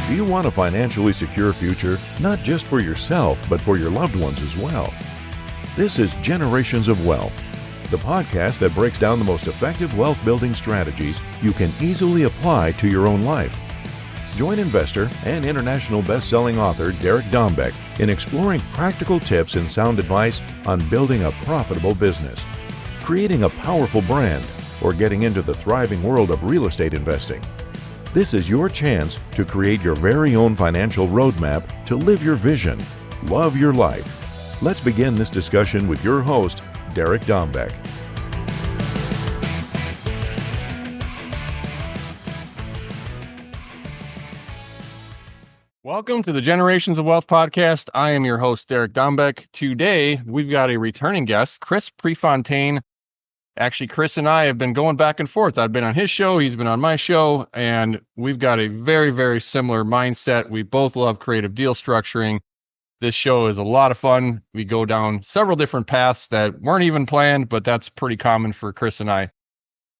Do you want a financially secure future, not just for yourself, but for your loved ones as well? This is Generations of Wealth, the podcast that breaks down the most effective wealth building strategies you can easily apply to your own life. Join investor and international best-selling author Derek Dombeck in exploring practical tips and sound advice on building a profitable business, creating a powerful brand, or getting into the thriving world of real estate investing. This is your chance to create your very own financial roadmap to live your vision, love your life. Let's begin this discussion with your host, Derek Dombeck. Welcome to the Generations of Wealth podcast. I am your host, Derek Dombeck. Today, we've got a returning guest, Chris Prefontaine. Actually, Chris and I have been going back and forth. I've been on his show, he's been on my show, and we've got a very, very similar mindset. We both love creative deal structuring. This show is a lot of fun. We go down several different paths that weren't even planned, but that's pretty common for Chris and I.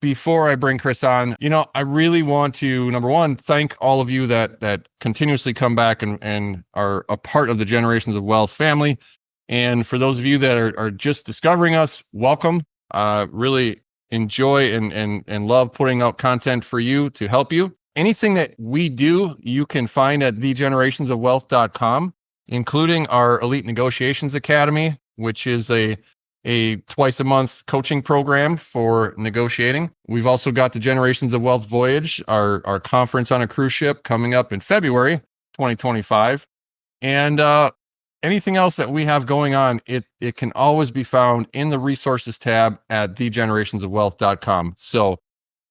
Before I bring Chris on, I really want to, number one, thank all of you that continuously come back and are a part of the Generations of Wealth family. And for those of you that are just discovering us, welcome. Really enjoy and love putting out content for you to help you. Anything that we do, you can find at thegenerationsofwealth.com, including our Elite Negotiations Academy, which is a twice a month coaching program for negotiating. We've also got the Generations of Wealth Voyage, our conference on a cruise ship coming up in February 2025. And anything else that we have going on, it can always be found in the resources tab at thegenerationsofwealth.com. So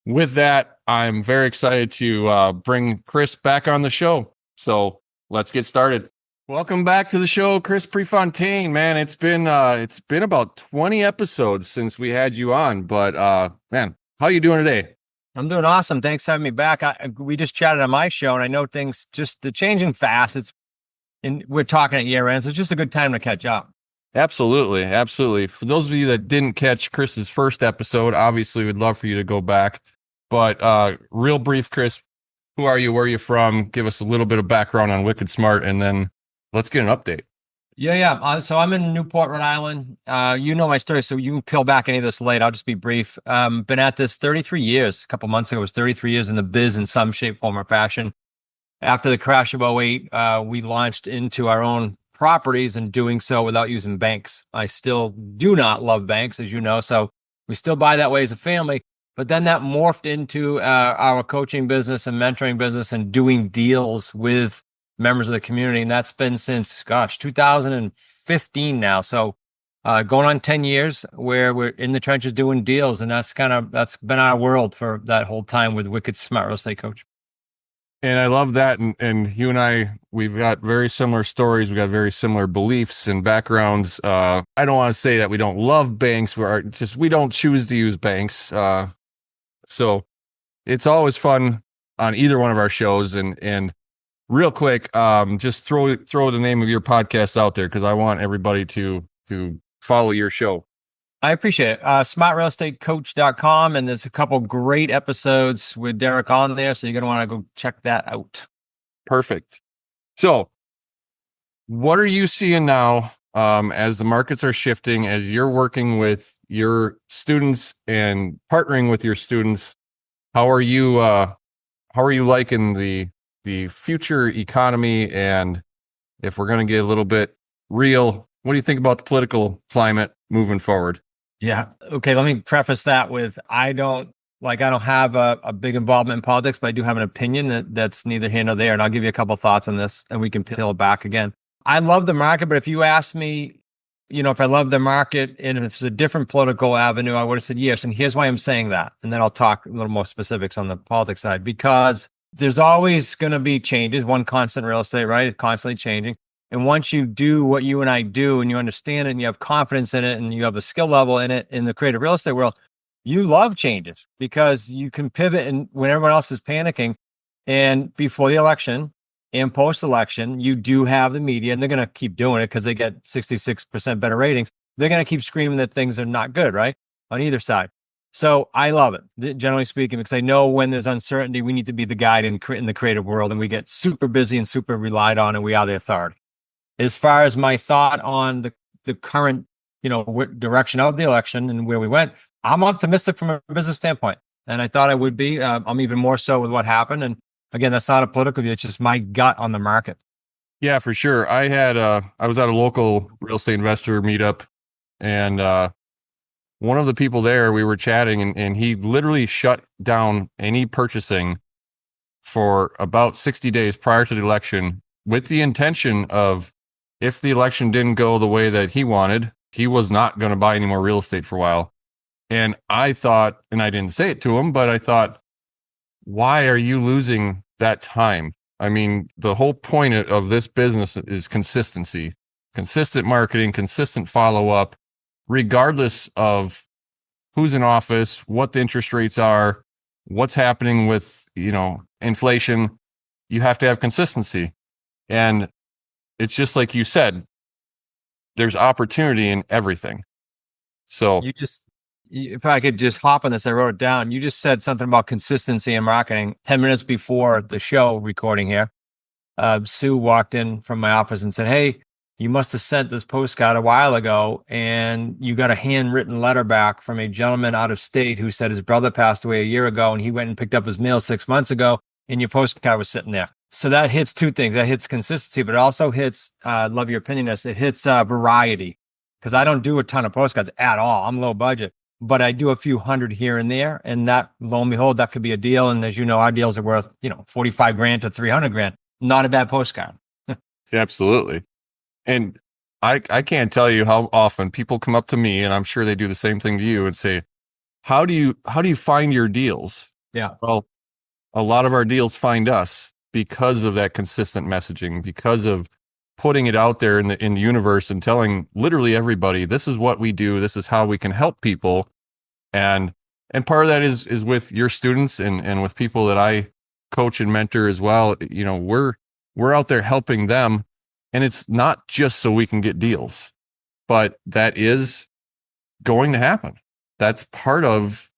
with that, I'm very excited to bring Chris back on the show. So let's get started. Welcome back to the show, Chris Prefontaine. Man, it's been about 20 episodes since we had you on, but man, how are you doing today? I'm doing awesome. Thanks for having me back. We just chatted on my show, and I know things they're changing fast. We're talking at year end, so it's just a good time to catch up. Absolutely. Absolutely. For those of you that didn't catch Chris's first episode, obviously we'd love for you to go back. But real brief, Chris, who are you? Where are you from? Give us a little bit of background on Wicked Smart, and then let's get an update. Yeah. So I'm in Newport, Rhode Island. You know my story, so you can peel back any of this later. I'll just be brief. Been at this 33 years. A couple months ago, it was 33 years in the biz in some shape, form, or fashion. After the crash of 2008, we launched into our own properties and doing so without using banks. I still do not love banks, as you know, so we still buy that way as a family. But then that morphed into our coaching business and mentoring business and doing deals with members of the community. And that's been since, 2015 now. So going on 10 years where we're in the trenches doing deals. And that's been our world for that whole time with Wicked Smart Real Estate Coach. And I love that. And you and I, we've got very similar stories. We've got very similar beliefs and backgrounds. I don't want to say that we don't love banks. We don't choose to use banks. So it's always fun on either one of our shows. And real quick, just throw the name of your podcast out there, because I want everybody to follow your show. I appreciate it. smartrealestatecoach.com. And there's a couple great episodes with Derek on there. So you're going to want to go check that out. Perfect. So what are you seeing now as the markets are shifting, as you're working with your students and partnering with your students? How are you liking the future economy? And if we're going to get a little bit real, what do you think about the political climate moving forward? Yeah. Okay. Let me preface that with, I don't have a big involvement in politics, but I do have an opinion that's neither here nor there. And I'll give you a couple thoughts on this and we can peel it back again. I love the market, but if you ask me, if I love the market and if it's a different political avenue, I would have said yes. And here's why I'm saying that. And then I'll talk a little more specifics on the politics side, because there's always going to be changes. One constant real estate, right? It's constantly changing. And once you do what you and I do and you understand it and you have confidence in it and you have a skill level in it in the creative real estate world, you love changes because you can pivot and when everyone else is panicking. And before the election and post-election, you do have the media, and they're going to keep doing it because they get 66% better ratings. They're going to keep screaming that things are not good, right? On either side. So I love it, generally speaking, because I know when there's uncertainty, we need to be the guide in the creative world, and we get super busy and super relied on, and we are the authority. As far as my thought on the current, direction of the election and where we went, I'm optimistic from a business standpoint, and I thought I would be. I'm even more so with what happened. And again, that's not a political view; it's just my gut on the market. Yeah, for sure. I was at a local real estate investor meetup, and one of the people there, we were chatting, and he literally shut down any purchasing for about 60 days prior to the election with the intention of, if the election didn't go the way that he wanted, he was not going to buy any more real estate for a while. And I thought, and I didn't say it to him, but I thought, why are you losing that time? I mean, the whole point of this business is consistency, consistent marketing, consistent follow-up, regardless of who's in office, what the interest rates are, what's happening with, inflation. You have to have consistency. And it's just like you said, there's opportunity in everything. So if I could just hop on this, I wrote it down. You just said something about consistency in marketing 10 minutes before the show recording here. Sue walked in from my office and said, "Hey, you must have sent this postcard a while ago, and you got a handwritten letter back from a gentleman out of state who said his brother passed away a year ago, and he went and picked up his mail 6 months ago, and your postcard was sitting there." So that hits two things. That hits consistency, but it also hits, love your opinion, it hits variety, because I don't do a ton of postcards at all. I'm low budget, but I do a few hundred here and there, and that, lo and behold, that could be a deal. And as you know, our deals are worth, 45 grand to 300 grand. Not a bad postcard. Absolutely. And I can't tell you how often people come up to me, and I'm sure they do the same thing to you, and say, how do you find your deals? Yeah. Well, a lot of our deals find us because of that consistent messaging, because of putting it out there in the universe and telling literally everybody, this is what we do, this is how we can help people. And part of that is with your students and with people that I coach and mentor as well. We're out there helping them. And it's not just so we can get deals, but that is going to happen. That's part of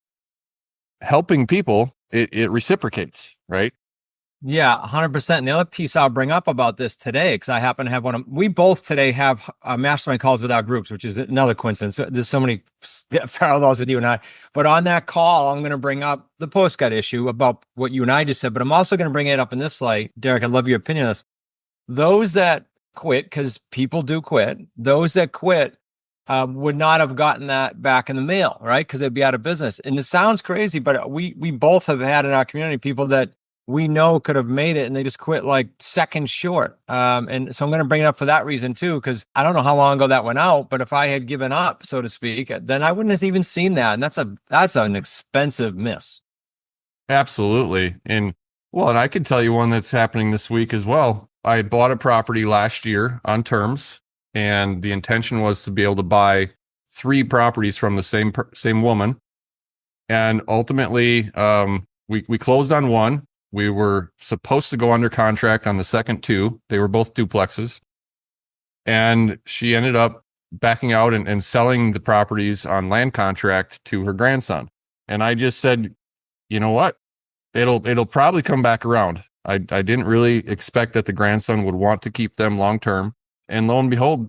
helping people. It reciprocates, right? Yeah, 100%. And the other piece I'll bring up about this today, because I happen to have we both today have mastermind calls with our groups, which is another coincidence. There's so many parallels with you and I. But on that call, I'm going to bring up the postcard issue about what you and I just said, but I'm also going to bring it up in this light. Derek, I'd love your opinion on this. Those that quit, because people do quit, those that quit would not have gotten that back in the mail, right? Because they'd be out of business. And it sounds crazy, but we both have had in our community people that we know could have made it, and they just quit like seconds short. And so I'm going to bring it up for that reason too, because I don't know how long ago that went out, but if I had given up, so to speak, then I wouldn't have even seen that. And that's an expensive miss. Absolutely. And I can tell you one that's happening this week as well. I bought a property last year on terms, and the intention was to be able to buy 3 properties from the same woman. And ultimately, we closed on one. We were supposed to go under contract on the second 2. They were both duplexes. And she ended up backing out and selling the properties on land contract to her grandson. And I just said, you know what? It'll probably come back around. I didn't really expect that the grandson would want to keep them long term. And lo and behold,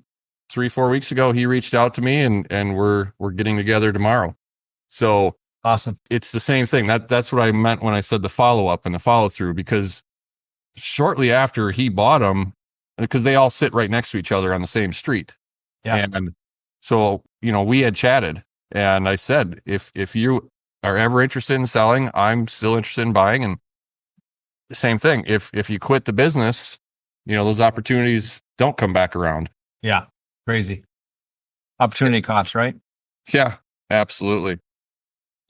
3-4 weeks ago, he reached out to me, and we're getting together tomorrow. So awesome. It's the same thing. That's what I meant when I said the follow-up and the follow-through, because shortly after he bought them, because they all sit right next to each other on the same street. Yeah. And so, we had chatted, and I said, if you are ever interested in selling, I'm still interested in buying. And the same thing. If you quit the business, those opportunities don't come back around. Yeah. Crazy. Opportunity cost, right? Yeah, absolutely.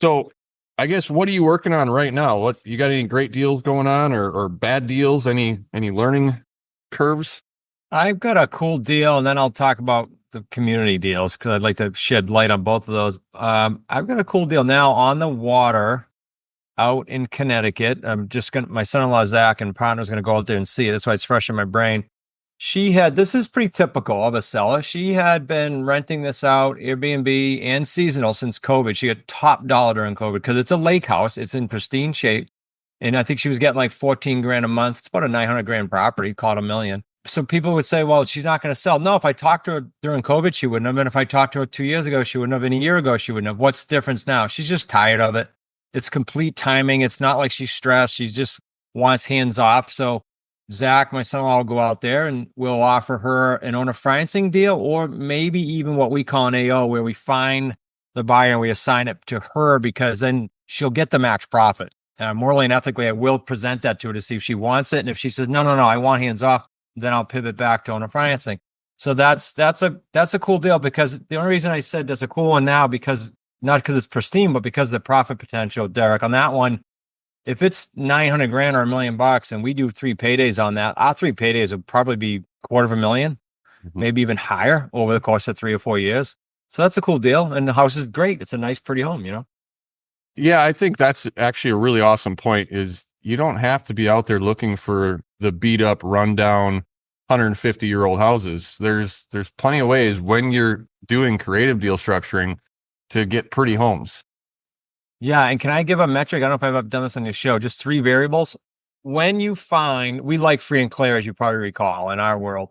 So I guess, what are you working on right now? What, you got any great deals going on, or bad deals? Any learning curves? I've got a cool deal, and then I'll talk about the community deals, because I'd like to shed light on both of those. I've got a cool deal now on the water out in Connecticut. My son-in-law, Zach, and partner's going to go out there and see it. That's why it's fresh in my brain. This is pretty typical of a seller. She had been renting this out, Airbnb and seasonal, since COVID. She got top dollar during COVID because it's a lake house. It's in pristine shape. And I think she was getting like 14 grand a month. It's about a 900 grand property, called $1 million. So people would say, well, she's not going to sell. No, if I talked to her during COVID, she wouldn't have. And if I talked to her 2 years ago, she wouldn't have. And a year ago, she wouldn't have. What's the difference now? She's just tired of it. It's complete timing. It's not like she's stressed. She just wants hands off. So Zach, my son-in-law, will go out there and we'll offer her an owner financing deal, or maybe even what we call an AO, where we find the buyer and we assign it to her, because then she'll get the max profit. Morally and ethically, I will present that to her to see if she wants it. And if she says, no, I want hands off, then I'll pivot back to owner financing. So that's a cool deal, because the only reason I said that's a cool one now, because not because it's pristine, but because of the profit potential, Derek, on that one. If it's 900 grand or $1 million and we do 3 paydays on that, our 3 paydays would probably be $250,000, maybe even higher over the course of 3 or 4 years. So that's a cool deal. And the house is great. It's a nice, pretty home, Yeah, I think that's actually a really awesome point. Is you don't have to be out there looking for the beat up, rundown 150-year-old houses. There's plenty of ways when you're doing creative deal structuring to get pretty homes. Yeah. And can I give a metric? I don't know if I've done this on your show, just 3 variables. When you find, we like free and clear, as you probably recall, in our world.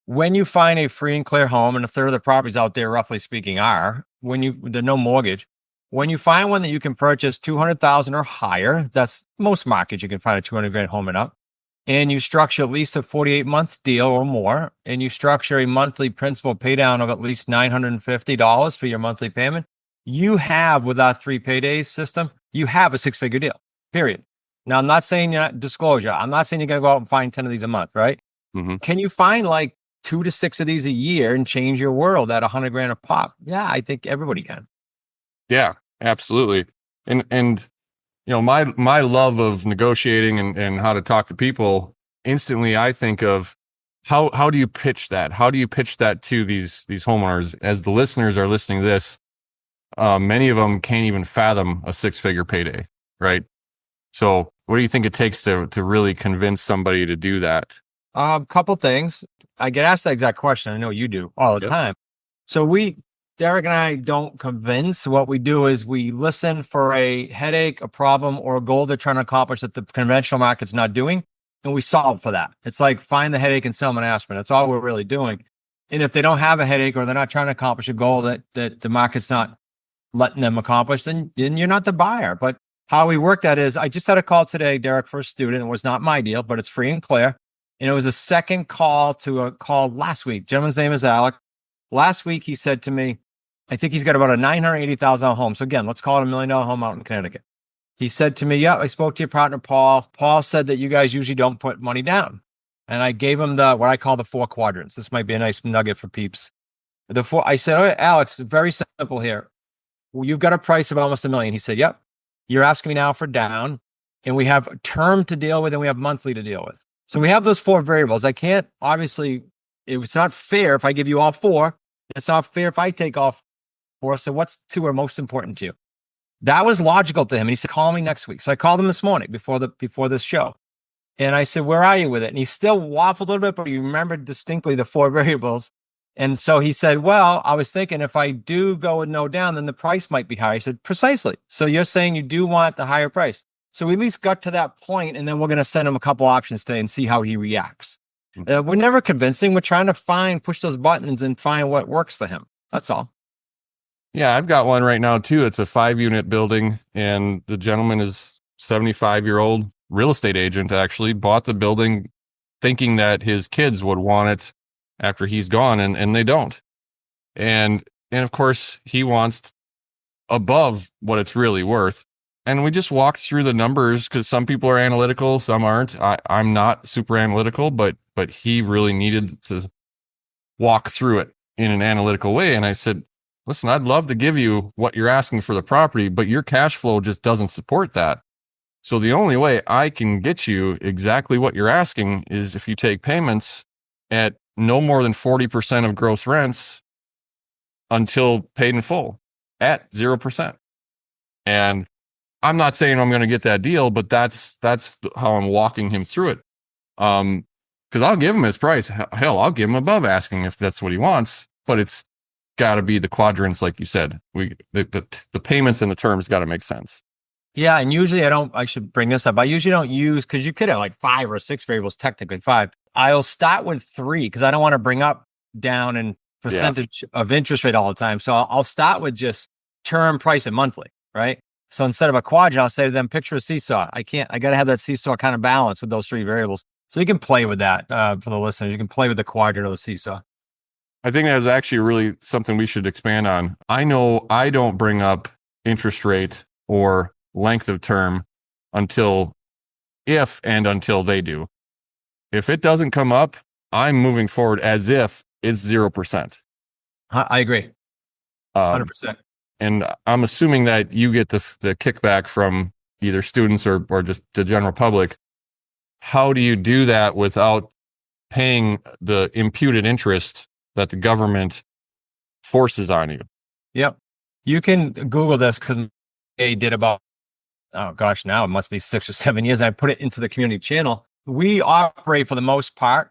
When you find a free and clear home, and a third of the properties out there, roughly speaking, are, there's no mortgage. When you find one that you can purchase 200,000 or higher, that's most markets, you can find a 200 grand home and up, and you structure at least a 48-month deal or more, and you structure a monthly principal pay down of at least $950 for your monthly payment, you have, with our 3 paydays system, you have a 6-figure deal, period. Now, I'm not saying you're not disclosure. I'm not saying you're going to go out and find 10 of these a month, right? Mm-hmm. Can you find like 2 to 6 of these a year and change your world at 100 grand a pop? Yeah, I think everybody can. Yeah, absolutely. And my love of negotiating and how to talk to people, instantly I think of how do you pitch that? How do you pitch that to these homeowners? As the listeners are listening to this, many of them can't even fathom a 6-figure payday, right? So what do you think it takes to really convince somebody to do that? A couple things. I get asked that exact question. I know you do all the time. So Derek and I don't convince. What we do is we listen for a headache, a problem, or a goal they're trying to accomplish that the conventional market's not doing, and we solve for that. It's like find the headache and sell them an aspirin. That's all we're really doing. And if they don't have a headache, or they're not trying to accomplish a goal that the market's not letting them accomplish, then you're not the buyer. But how we work that is, I just had a call today, Derek, for a student. It was not my deal, but it's free and clear. And it was a second call to a call last week. Gentleman's name is Alec. Last week, he said to me, I think he's got about a $980,000 home. So again, let's call it $1 million home out in Connecticut. He said to me, yeah, I spoke to your partner, Paul. Paul said that you guys usually don't put money down. And I gave him what I call the 4 quadrants. This might be a nice nugget for peeps. I said, all right, Alex, very simple here. Well, you've got a price of almost $1 million. He said, yep. You're asking me now for down, and we have term to deal with, and we have monthly to deal with. So we have those 4 variables. I can't, obviously, it's not fair if I give you all 4. It's not fair if I take off 4. So what's 2 are most important to you? That was logical to him. And he said, call me next week. So I called him this morning before this show. And I said, where are you with it? And he still waffled a little bit, but he remembered distinctly the 4 variables. And so he said, well, I was thinking if I do go with no down, then the price might be higher. I said, precisely. So you're saying you do want the higher price. So we at least got to that point, and then we're going to send him a couple options today and see how he reacts. We're never convincing. We're trying to push those buttons and find what works for him. That's all. Yeah, I've got one right now too. It's a 5-unit building, and the gentleman is 75-year-old real estate agent, actually bought the building thinking that his kids would want it after he's gone, and they don't. And of course he wants above what it's really worth. And we just walked through the numbers, because some people are analytical, some aren't. I'm not super analytical, but he really needed to walk through it in an analytical way. And I said, listen, I'd love to give you what you're asking for the property, but your cash flow just doesn't support that. So the only way I can get you exactly what you're asking is if you take payments at no more than 40% of gross rents until paid in full at 0%. And I'm not saying I'm going to get that deal, but that's how I'm walking him through it. because I'll give him his price. Hell, I'll give him above asking if that's what he wants, but it's got to be the quadrants, like you said. The payments and the terms got to make sense. Yeah, and usually I should bring this up. I usually don't use, because you could have like 5 or 6 variables, technically 5. I'll start with 3 because I don't want to bring up, down, and percentage of interest rate all the time. So I'll start with just term, price, and monthly, right? So instead of a quadrant, I'll say to them, picture a seesaw. I got to have that seesaw kind of balance with those 3 variables. So you can play with that for the listeners. You can play with the quadrant or the seesaw. I think that's actually really something we should expand on. I know I don't bring up interest rate or length of term until they do. If it doesn't come up, I'm moving forward as if it's 0%. I agree. 100%. And I'm assuming that you get the kickback from either students or just the general public. How do you do that without paying the imputed interest that the government forces on you? Yep. You can Google this because they did about, oh gosh, now it must be 6 or 7 years. I put it into the community channel. We operate for the most part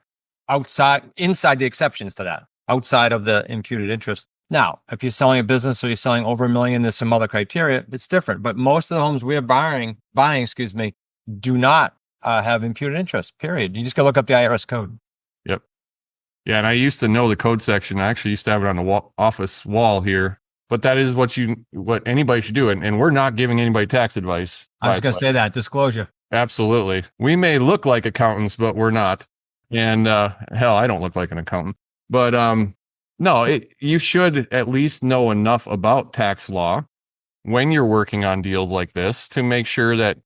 inside the exceptions to that, outside of the imputed interest. Now, if you're selling a business or you're selling over $1 million, there's some other criteria. It's different. But most of the homes we're buying, do not have imputed interest, period. You just got to look up the IRS code. Yep. Yeah, and I used to know the code section. I actually used to have it on the office wall here. But that is what anybody should do. And we're not giving anybody tax advice. I was going to say that. Disclosure. Absolutely. We may look like accountants, but we're not. And hell, I don't look like an accountant. But no, you should at least know enough about tax law when you're working on deals like this to make sure that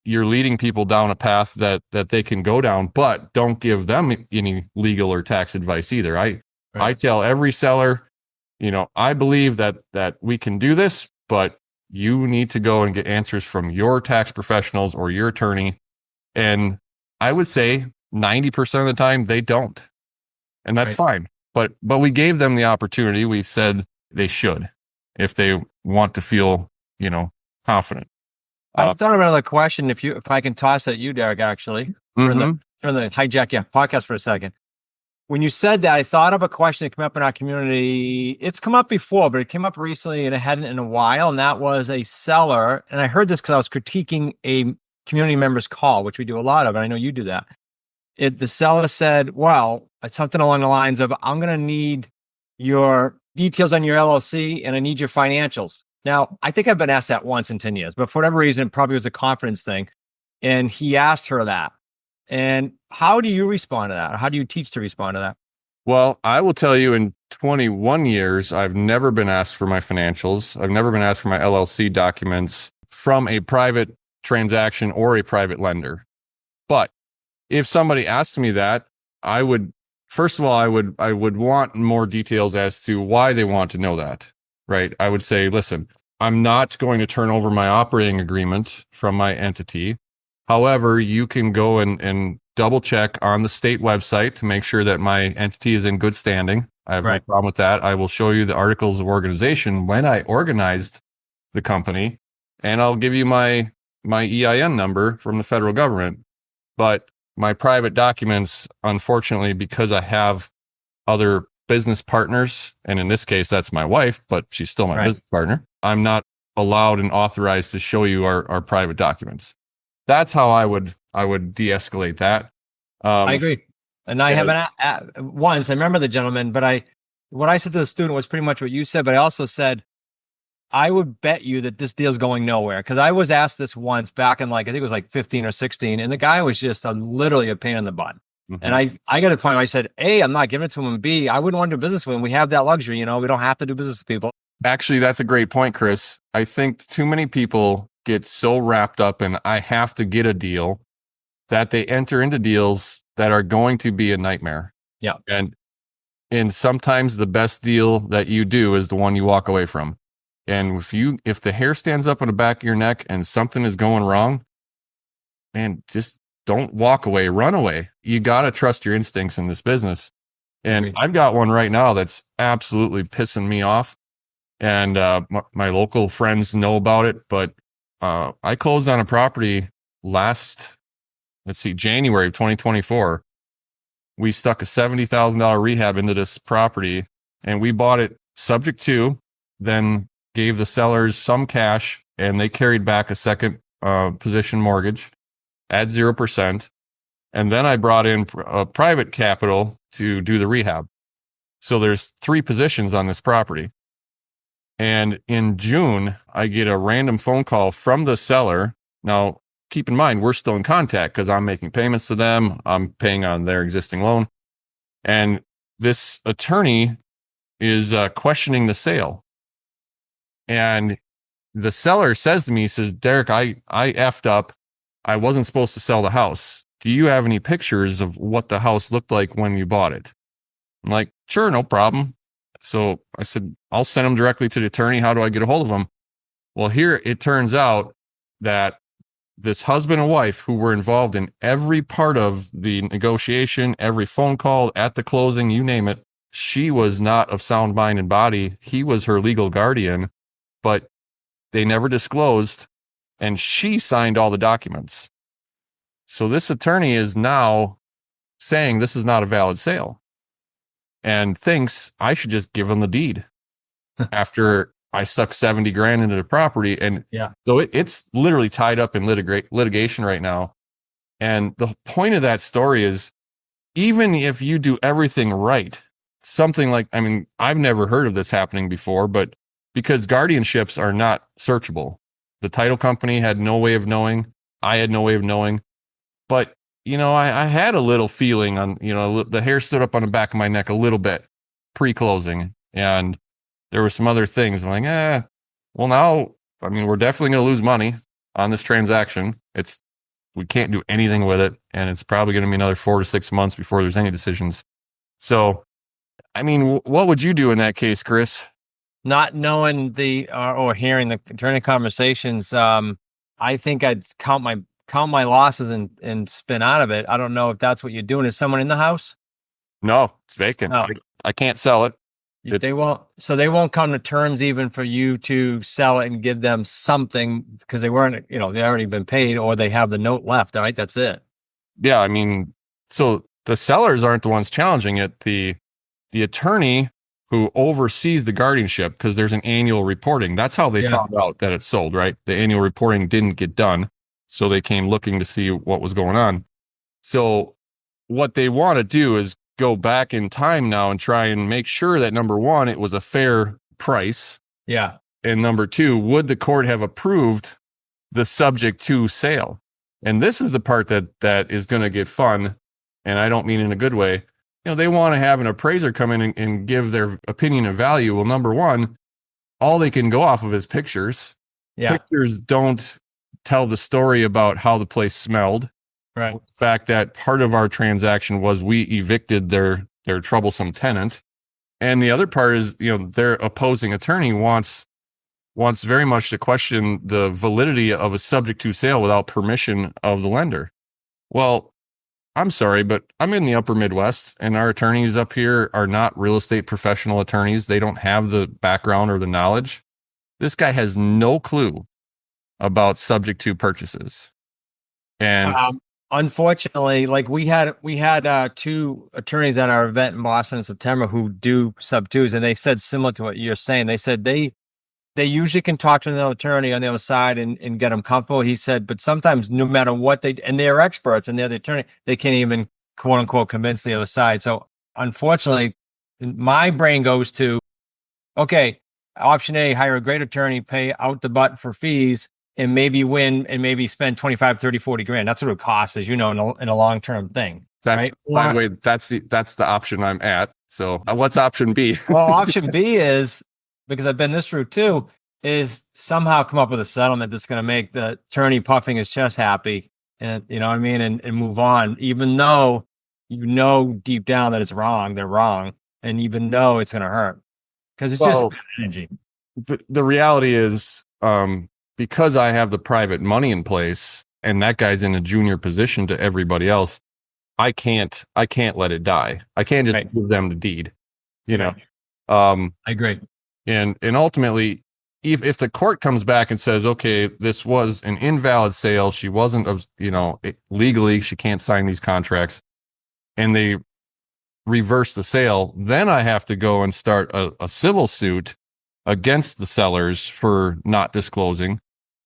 you're leading people down a path that they can go down, but don't give them any legal or tax advice either. I tell every seller, I believe that we can do this, but you need to go and get answers from your tax professionals or your attorney. And I would say 90% of the time they don't. And that's fine. But we gave them the opportunity. We said they should, if they want to feel, confident. I thought of another question. If I can toss at you, Derek, actually, turn the hijack podcast for a second. When you said that, I thought of a question that came up in our community. It's come up before, but it came up recently and it hadn't in a while. And that was a seller. And I heard this because I was critiquing a community member's call, which we do a lot of. And I know you do that. The seller said, well, it's something along the lines of, I'm going to need your details on your LLC and I need your financials. Now, I think I've been asked that once in 10 years, but for whatever reason, it probably was a confidence thing. And he asked her that. And how do you respond to that? Or how do you teach to respond to that? Well, I will tell you, in 21 years, I've never been asked for my financials. I've never been asked for my LLC documents from a private transaction or a private lender. But if somebody asked me that, I would want more details as to why they want to know that, right? I would say, listen, I'm not going to turn over my operating agreement from my entity. However, you can go and double check on the state website to make sure that my entity is in good standing. I have no problem with that. I will show you the articles of organization when I organized the company, and I'll give you my EIN number from the federal government. But my private documents, unfortunately, because I have other business partners, and in this case, that's my wife, but she's still my business partner, I'm not allowed and authorized to show you our private documents. That's how I would de-escalate that. I agree. And I haven't once, I remember the gentleman, but what I said to the student was pretty much what you said, but I also said, I would bet you that this deal's going nowhere. Because I was asked this once back in I think it was 15 or 16, and the guy was just literally a pain in the butt. Mm-hmm. And I got to the point where I said, A, I'm not giving it to him, and B, I wouldn't want to do business with him. We have that luxury, we don't have to do business with people. Actually, that's a great point, Chris. I think too many people get so wrapped up in I have to get a deal that they enter into deals that are going to be a nightmare. Yeah. And sometimes the best deal that you do is the one you walk away from. And if the hair stands up on the back of your neck and something is going wrong, man, just don't walk away, run away. You got to trust your instincts in this business. And I've got one right now that's absolutely pissing me off. And my local friends know about it, but I closed on a property January of 2024. we stuck a $70,000 rehab into this property, and we bought it subject to, then gave the sellers some cash, and they carried back a second position mortgage at 0%. And then I brought in private capital to do the rehab. So there's 3 positions on this property. And in June, I get a random phone call from the seller. Now, keep in mind, we're still in contact because I'm making payments to them. I'm paying on their existing loan. And this attorney is questioning the sale. And the seller says to me, he says, Derek, I effed up. I wasn't supposed to sell the house. Do you have any pictures of what the house looked like when you bought it? I'm like, sure, no problem. So I said, I'll send them directly to the attorney. How do I get a hold of them? Well, here it turns out that this husband and wife who were involved in every part of the negotiation, every phone call at the closing, you name it, she was not of sound mind and body. He was her legal guardian, but they never disclosed, and she signed all the documents. So this attorney is now saying this is not a valid sale and thinks I should just give him the deed after I stuck 70 grand into the property. And so it's literally tied up in litigation right now. And the point of that story is, even if you do everything right, something like, I mean, I've never heard of this happening before, but because guardianships are not searchable, the title company had no way of knowing. I had no way of knowing. But, you know, I had a little feeling on, you know, the hair stood up on the back of my neck a little bit pre-closing. And there were some other things. I'm like, well, now, I mean, we're definitely going to lose money on this transaction. We can't do anything with it. And it's probably going to be another 4 to 6 months before there's any decisions. So, I mean, what would you do in that case, Chris? Not knowing or hearing the attorney conversations, I think I'd count my losses and spin out of it. I don't know if that's what you're doing. Is someone in the house? No, it's vacant. Oh. I can't sell it. They won't come to terms even for you to sell it and give them something because they weren't, you know, they already been paid or they have the note left. Right. That's it. Yeah. I mean, so the sellers aren't the ones challenging it. The attorney who oversees the guardianship, because there's an annual reporting. That's how they found out that it's sold, right? The annual reporting didn't get done. So they came looking to see what was going on. So what they want to do is go back in time now and try and make sure that, number one, it was a fair price. Yeah. And number two, would the court have approved the subject to sale? And this is the part that is going to get fun. And I don't mean in a good way. You know, they want to have an appraiser come in and give their opinion of value. Well, number one, all they can go off of is pictures. Yeah. Pictures don't tell the story about how the place smelled. Right. The fact that part of our transaction was we evicted their troublesome tenant. And the other part is, you know, their opposing attorney wants very much to question the validity of a subject to sale without permission of the lender. Well, I'm sorry, but I'm in the upper Midwest, and our attorneys up here are not real estate professional attorneys. They don't have the background or the knowledge. This guy has no clue about subject to purchases. And unfortunately, like we had 2 attorneys at our event in Boston in September who do sub twos, and they said similar to what you're saying. They said they usually can talk to the attorney on the other side and get them comfortable. He said, but sometimes no matter what and they're experts and they're the attorney, they can't even quote unquote convince the other side. So unfortunately, my brain goes to, okay, option A, hire a great attorney, pay out the butt for fees, and maybe win and maybe spend 25, 30, 40 grand. That's what it costs, as you know, in a long-term thing. Right? By the way, that's the option I'm at. So what's option B? Well, option B is, because I've been this route too, is somehow come up with a settlement that's going to make the attorney puffing his chest happy, and you know what I mean, and move on, even though you know deep down that it's wrong, they're wrong, and even though it's going to hurt because it's just energy. The reality is, because I have the private money in place, and that guy's in a junior position to everybody else, I can't let it die. I can't just give them the deed, you know. I agree. And ultimately, if the court comes back and says, okay, this was an invalid sale, she wasn't, legally, she can't sign these contracts, and they reverse the sale, then I have to go and start a civil suit against the sellers for not disclosing,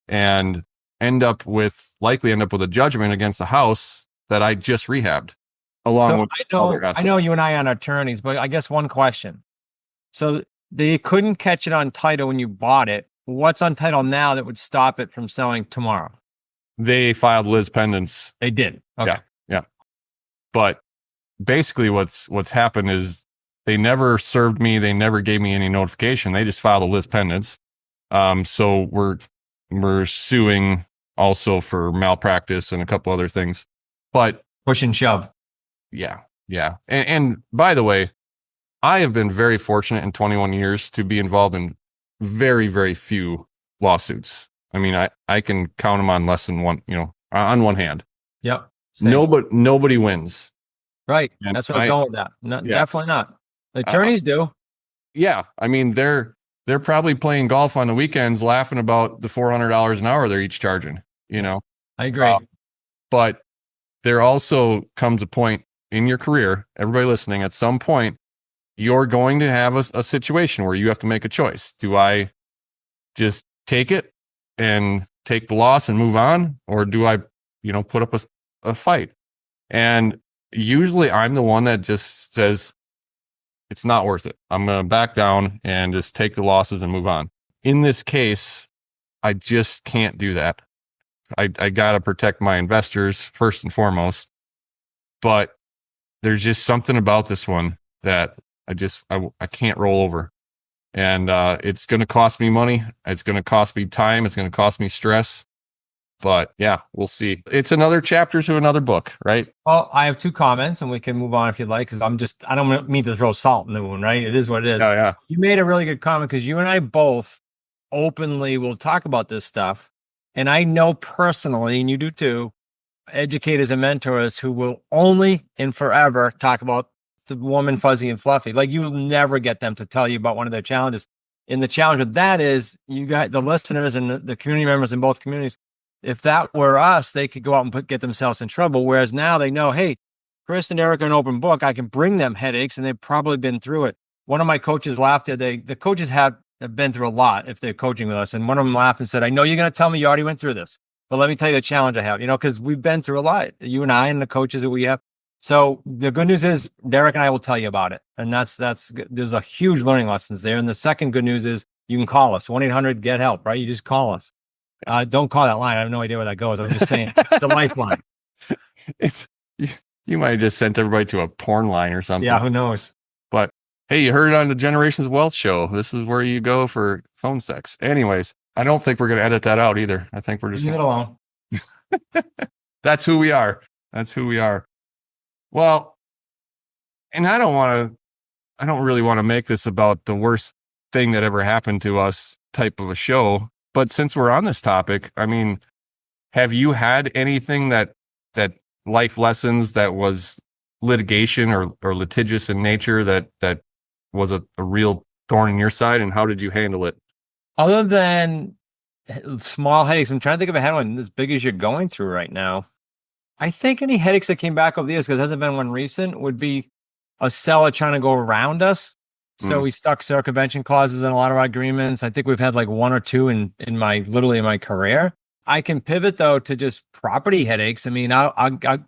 and likely end up with a judgment against the house that I just rehabbed. Along with I know you and I aren't attorneys, but I guess one question. So they couldn't catch it on title when you bought it. What's on title now that would stop it from selling tomorrow? They filed Liz pendants. They did. Okay. Yeah. But basically what's happened is they never served me. They never gave me any notification. They just filed a Liz pendants. So we're suing also for malpractice and a couple other things, but push and shove. Yeah. And by the way, I have been very fortunate in 21 years to be involved in very, very few lawsuits. I mean, I can count them on less than one, on one hand. Yep. Nobody wins. Right. And that's what I was going with that. No, yeah. Definitely not. The attorneys do. Yeah. I mean, they're probably playing golf on the weekends, laughing about the $400 an hour they're each charging, I agree. But there also comes a point in your career, everybody listening, at some point, you're going to have a situation where you have to make a choice. Do I just take it and take the loss and move on? Or do I, put up a fight? And usually I'm the one that just says, it's not worth it. I'm going to back down and just take the losses and move on. In this case, I just can't do that. I got to protect my investors first and foremost. But there's just something about this one that I can't roll over. And it's going to cost me money. It's going to cost me time. It's going to cost me stress. But yeah, we'll see. It's another chapter to another book, right? Well, I have two comments and we can move on if you'd like, because I don't mean to throw salt in the wound, right? It is what it is. Oh, yeah. You made a really good comment because you and I both openly will talk about this stuff. And I know personally, and you do too, educators and mentors who will only and forever talk about the warm and fuzzy and fluffy. Like you'll never get them to tell you about one of their challenges. And the challenge with that is you got the listeners and the community members in both communities. If that were us, they could go out and get themselves in trouble. Whereas now they know, hey, Chris and Eric are an open book. I can bring them headaches and they've probably been through it. One of my coaches laughed. The coaches have been through a lot if they're coaching with us. And one of them laughed and said, I know you're going to tell me you already went through this, but let me tell you the challenge I have, because we've been through a lot, you and I and the coaches that we have. So the good news is Derek and I will tell you about it. And that's there's a huge learning lessons there. And the second good news is you can call us 1-800-GET-HELP, right? You just call us. Don't call that line. I have no idea where that goes. I'm just saying it's a lifeline. You might have just sent everybody to a porn line or something. Yeah, who knows? But hey, you heard it on the Generations of Wealth show. This is where you go for phone sex. Anyways, I don't think we're going to edit that out either. I think we're just leave it alone. That's who we are. Well, and I don't really want to make this about the worst thing that ever happened to us type of a show. But since we're on this topic, I mean, have you had anything that life lessons that was litigation or litigious in nature that was a real thorn in your side, and how did you handle it? Other than small headaches, I'm trying to think of a headline as big as you're going through right now. I think any headaches that came back over the years, because there hasn't been one recent, would be a seller trying to go around us. So we stuck circumvention clauses in a lot of our agreements. I think we've had like one or two in my career. I can pivot though to just property headaches. I mean,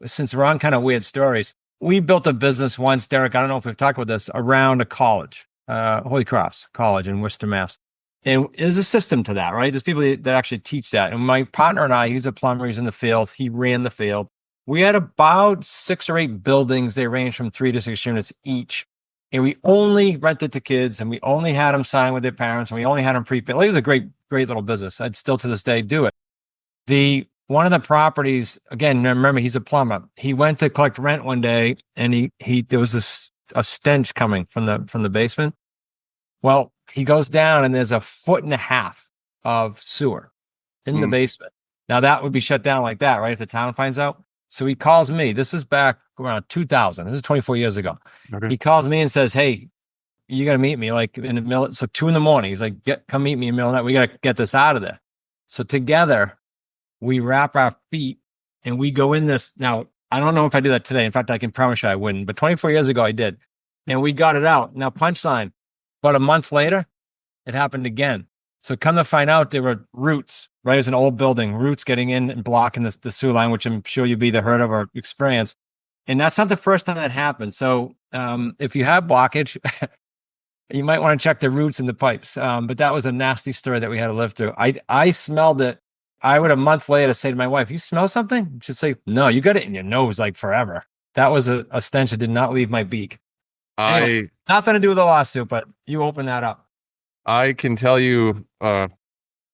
since we're on kind of weird stories, we built a business once, Derek, I don't know if we've talked about this, around a college, Holy Cross College in Worcester, Mass. And there's a system to that, right? There's people that actually teach that. And my partner and I, he's a plumber, he's in the field. He ran the field. We had about 6 or 8 buildings. They range from 3 to 6 units each. And we only rented to kids, and we only had them sign with their parents, and we only had them prepaid. It was a great little business. I'd still to this day do it. One of the properties, again, remember he's a plumber. He went to collect rent one day, and there was a stench coming from the basement. Well, he goes down, and there's 1.5 feet of sewer in the basement. Now that would be shut down like that, right? If the town finds out. So he calls me. This is back around 2000. This is 24 years ago. Okay. He calls me and says, hey, you got to meet me like in the middle. So 2 a.m. He's like, come meet me in the middle of the night. We got to get this out of there. So together we wrap our feet and we go in this. Now I don't know if I do that today. In fact, I can promise you I wouldn't. But 24 years ago, I did. And we got it out. Now, punchline. About a month later, it happened again. So come to find out, there were roots, right? It was an old building, roots getting in and blocking the sewer line, which I'm sure you've either heard of or experienced. And that's not the first time that happened. So if you have blockage, you might want to check the roots in the pipes. But that was a nasty story that we had to live through. I smelled it. I would a month later say to my wife, "You smell something?" She'd say, "No, you got it in your nose like forever." That was a stench that did not leave my beak. Anyway, nothing to do with the lawsuit, but you open that up. I can tell you,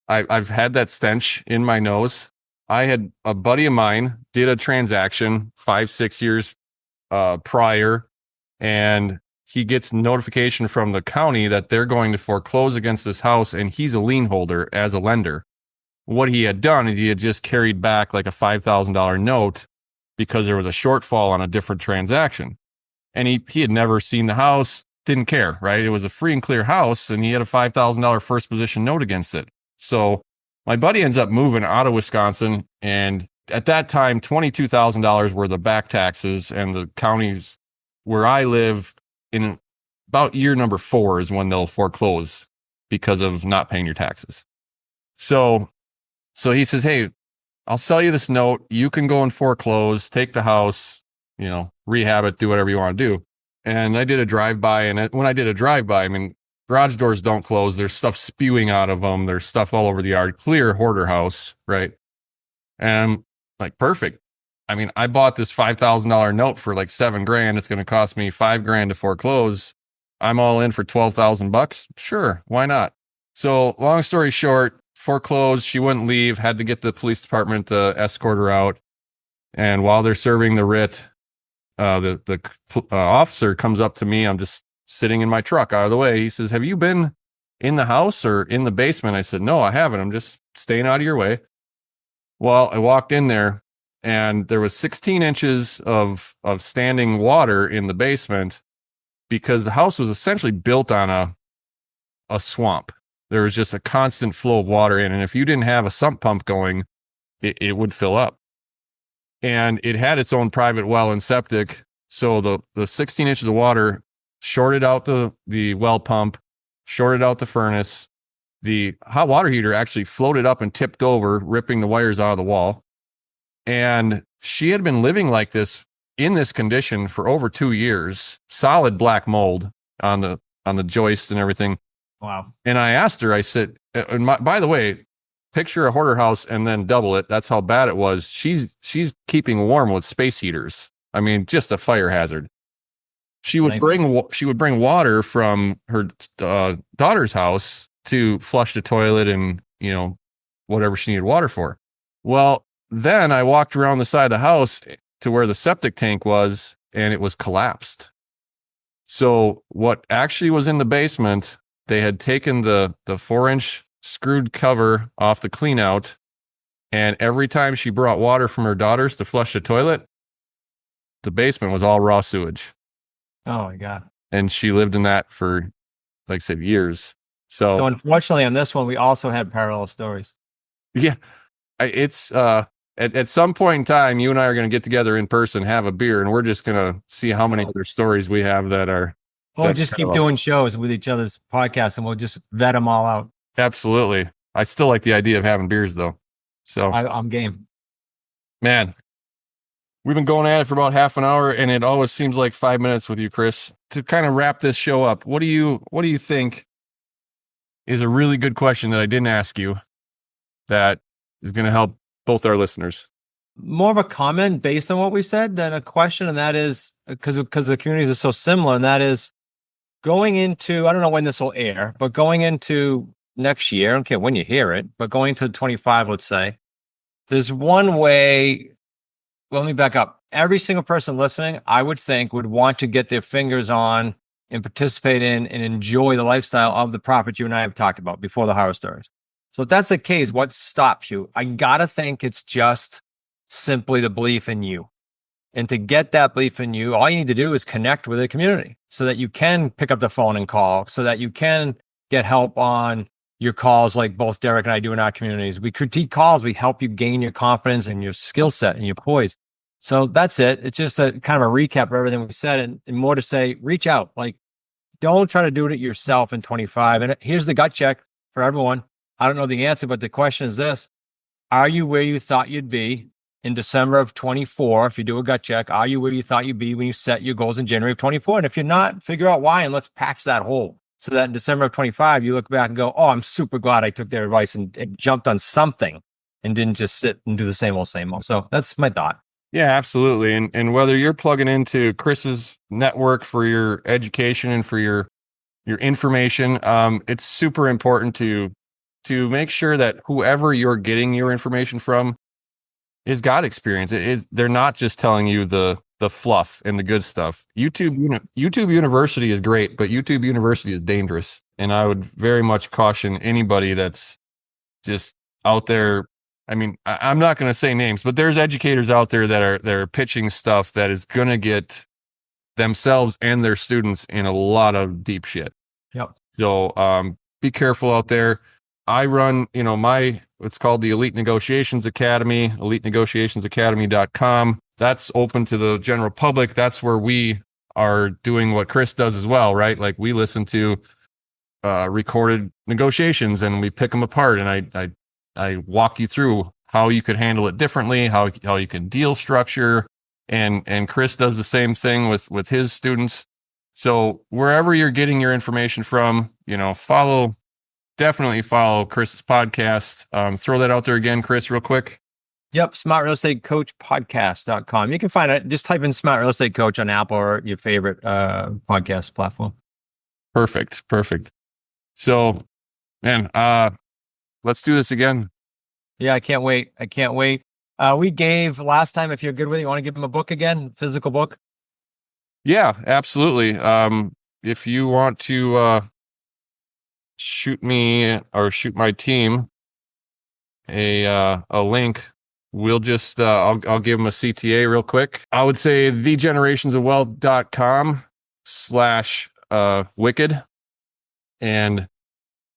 I've had that stench in my nose. I had a buddy of mine did a transaction 5-6 years prior, and he gets notification from the county that they're going to foreclose against this house, and he's a lien holder as a lender. What he had done is he had just carried back like a $5,000 note because there was a shortfall on a different transaction. And he had never seen the house, didn't care, right? It was a free and clear house, and he had a $5,000 first position note against it. So my buddy ends up moving out of Wisconsin, and at that time, $22,000 were the back taxes, and the counties where I live, in about year number 4 is when they'll foreclose because of not paying your taxes. So he says, "Hey, I'll sell you this note. You can go and foreclose, take the house, rehab it, do whatever you want to do." And I did a drive-by, and when I did a drive-by, I mean, garage doors don't close. There's stuff spewing out of them. There's stuff all over the yard. Clear hoarder house, right? And I'm like, perfect. I mean, I bought this $5,000 note for like $7,000. It's going to cost me $5,000 to foreclose. I'm all in for $12,000. Sure, why not? So long story short, foreclosed. She wouldn't leave. Had to get the police department to escort her out. And while they're serving the writ, the officer comes up to me. I'm just sitting in my truck out of the way. He says, "Have you been in the house or in the basement?" I said, "No, I haven't. I'm just staying out of your way." Well, I walked in there, and there was 16 inches of standing water in the basement because the house was essentially built on a swamp. There was just a constant flow of water in, and if you didn't have a sump pump going, it would fill up. And it had its own private well and septic, so the 16 inches of water shorted out the well pump, shorted out the furnace. The hot water heater actually floated up and tipped over, ripping the wires out of the wall. And she had been living like this in this condition for over 2 years, solid black mold on the joists and everything. Wow. And I asked her, I said, by the way, picture a hoarder house and then double it. That's how bad it was. She's keeping warm with space heaters. I mean, just a fire hazard. She would bring water from her daughter's house to flush the toilet and, whatever she needed water for. Well, then I walked around the side of the house to where the septic tank was, and it was collapsed. So what actually was in the basement, they had taken the 4-inch screwed cover off the clean out, and every time she brought water from her daughters to flush the toilet, the basement was all raw sewage. Oh my God. And she lived in that for, like I said, years. So unfortunately on this one, we also had parallel stories. Yeah. It's at some point in time, you and I are going to get together in person, have a beer, and we're just going to see how many other stories we have that are. We'll just keep doing shows with each other's podcasts, and we'll just vet them all out. Absolutely. I still like the idea of having beers, though. So I'm game. Man, we've been going at it for about half an hour, and it always seems like 5 minutes with you, Chris. To kind of wrap this show up, what do you think is a really good question that I didn't ask you that is going to help both our listeners? More of a comment based on what we said than a question, and that is because the communities are so similar, and that is going into, I don't know when this will air, but going into next year, I don't care when you hear it, but going to 25, let's say, there's one way. Well, let me back up. Every single person listening, I would think, would want to get their fingers on and participate in and enjoy the lifestyle of the prophet you and I have talked about before the horror stories. So if that's the case, what stops you? I gotta think it's just simply the belief in you. And to get that belief in you, all you need to do is connect with a community so that you can pick up the phone and call, so that you can get help on your calls like both Derek and I do in our communities. We critique calls. We help you gain your confidence and your skill set and your poise. So that's it. It's just a kind of a recap of everything we said, and more to say, reach out. Like, don't try to do it yourself in 25. And here's the gut check for everyone. I don't know the answer, but the question is this: are you where you thought you'd be in December of 24? If you do a gut check, are you where you thought you'd be when you set your goals in January of 24? And if you're not, figure out why, and let's patch that hole so that in December of 25, you look back and go, oh, I'm super glad I took their advice and jumped on something and didn't just sit and do the same old, same old. So that's my thought. Yeah, absolutely. And whether you're plugging into Chris's network for your education and for your information, it's super important to make sure that whoever you're getting your information from has got experience. They're not just telling you the fluff and the good stuff. YouTube University is great, but YouTube University is dangerous. And I would very much caution anybody that's just out there. I mean, I'm not going to say names, but there's educators out there that are pitching stuff that is going to get themselves and their students in a lot of deep shit. Yep. So be careful out there. I run, it's called the Elite Negotiations Academy, elitenegotiationsacademy.com. That's open to the general public. That's where we are doing what Chris does as well, right? Like, we listen to recorded negotiations and we pick them apart, and I walk you through how you could handle it differently, how you can deal structure, and Chris does the same thing with his students. So wherever you're getting your information from, definitely follow Chris's podcast. Throw that out there again, Chris, real quick. Yep. smartrealestatecoachpodcast.com. You can find it. Just type in Smart Real Estate Coach on Apple or your favorite podcast platform. Perfect. So, man, let's do this again. Yeah, I can't wait. We gave last time, if you're good with it, you want to give them a book again, physical book? Yeah, absolutely. If you want to shoot me or shoot my team a link, we'll just I'll give them a CTA real quick. I would say thegenerationsofwealth.com/wicked, and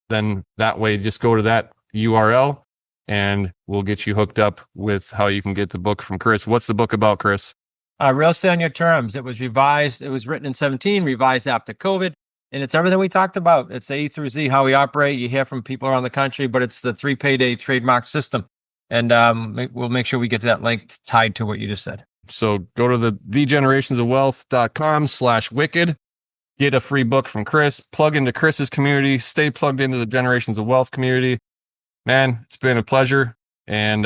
then that way just go to that URL and we'll get you hooked up with how you can get the book from Chris. What's the book about, Chris? Real Estate on Your Terms. It was revised. It was written in 2017, revised after COVID. And it's everything we talked about. It's A through Z, how we operate. You hear from people around the country, but it's the 3 payday trademark system. And we'll make sure we get to that link tied to what you just said. So go to thegenerationsofwealth.com/wicked. Get a free book from Chris. Plug into Chris's community. Stay plugged into the Generations of Wealth community. Man, it's been a pleasure, and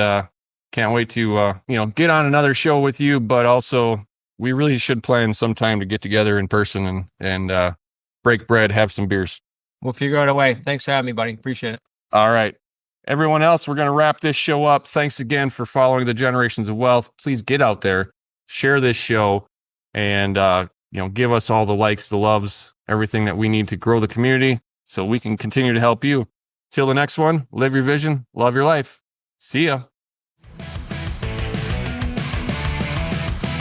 can't wait to get on another show with you. But also, we really should plan sometime to get together in person and break bread, have some beers. We'll figure out a way. Thanks for having me, buddy. Appreciate it. All right. Everyone else, we're going to wrap this show up. Thanks again for following the Generations of Wealth. Please get out there, share this show, and give us all the likes, the loves, everything that we need to grow the community so we can continue to help you. Till the next one, live your vision, love your life. See ya.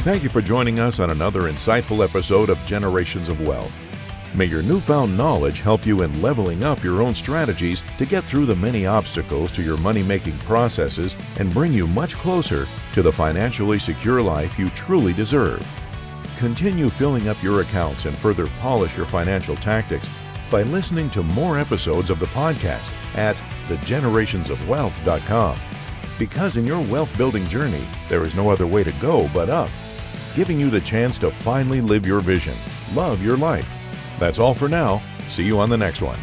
Thank you for joining us on another insightful episode of Generations of Wealth. May your newfound knowledge help you in leveling up your own strategies to get through the many obstacles to your money-making processes and bring you much closer to the financially secure life you truly deserve. Continue filling up your accounts and further polish your financial tactics by listening to more episodes of the podcast at thegenerationsofwealth.com. Because in your wealth building journey, there is no other way to go but up, giving you the chance to finally live your vision, love your life. That's all for now. See you on the next one.